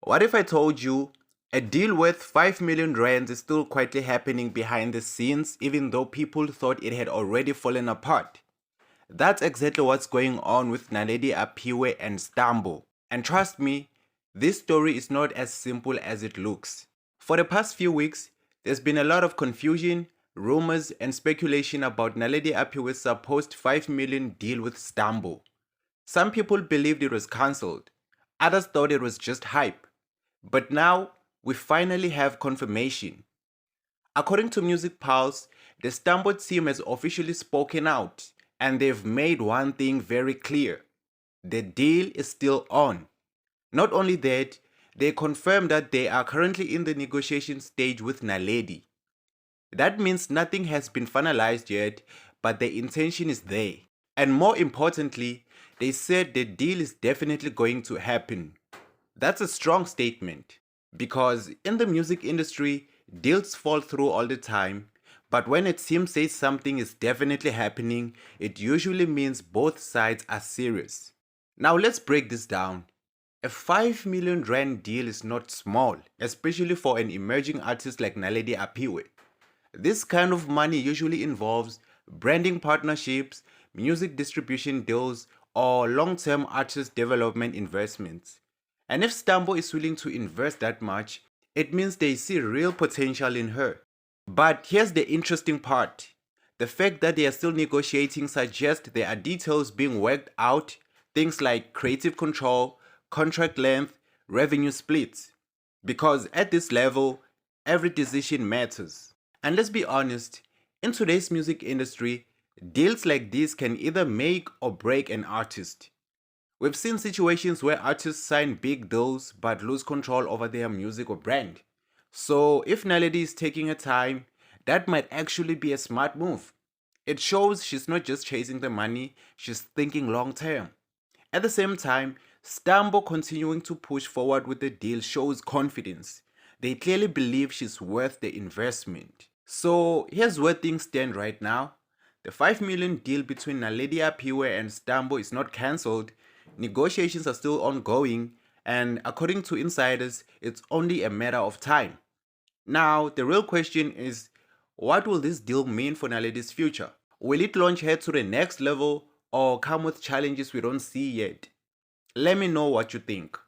What if I told you a deal worth 5 million rands is still quietly happening behind the scenes even though people thought it had already fallen apart? That's exactly what's going on with Naledi Aphiwe and Stumbo. And trust me, this story is not as simple as it looks. For the past few weeks, there's been a lot of confusion, rumors, and speculation about Naledi Aphiwe's supposed 5 million deal with Stumbo. Some people believed it was cancelled, others thought it was just hype. But now, we finally have confirmation. According to Music Pulse, the Stumbo team has officially spoken out and they've made one thing very clear. The deal is still on. Not only that, they confirmed that they are currently in the negotiation stage with Naledi. That means nothing has been finalized yet, but the intention is there. And more importantly, they said the deal is definitely going to happen. That's a strong statement because in the music industry, deals fall through all the time, but when a team says something is definitely happening, it usually means both sides are serious. Now let's break this down. A 5 million rand deal is not small, especially for an emerging artist like Naledi Aphiwe. This kind of money usually involves branding partnerships, music distribution deals, or long-term artist development investments. And if Stumbo is willing to invest that much, it means they see real potential in her. But here's the interesting part. The fact that they are still negotiating suggests there are details being worked out, things like creative control, contract length, revenue splits. Because at this level, every decision matters. And let's be honest, in today's music industry, deals like this can either make or break an artist. We've seen situations where artists sign big deals but lose control over their music or brand. So if Naledi is taking her time, that might actually be a smart move. It shows she's not just chasing the money, she's thinking long term. At the same time, Stumbo continuing to push forward with the deal shows confidence. They clearly believe she's worth the investment. So here's where things stand right now. The 5 million deal between Naledi Aphiwe and Stumbo is not cancelled. Negotiations are still ongoing, and according to insiders, it's only a matter of time. Now, the real question is, what will this deal mean for Naledi's future? Will it launch her to the next level or come with challenges we don't see yet? Let me know what you think.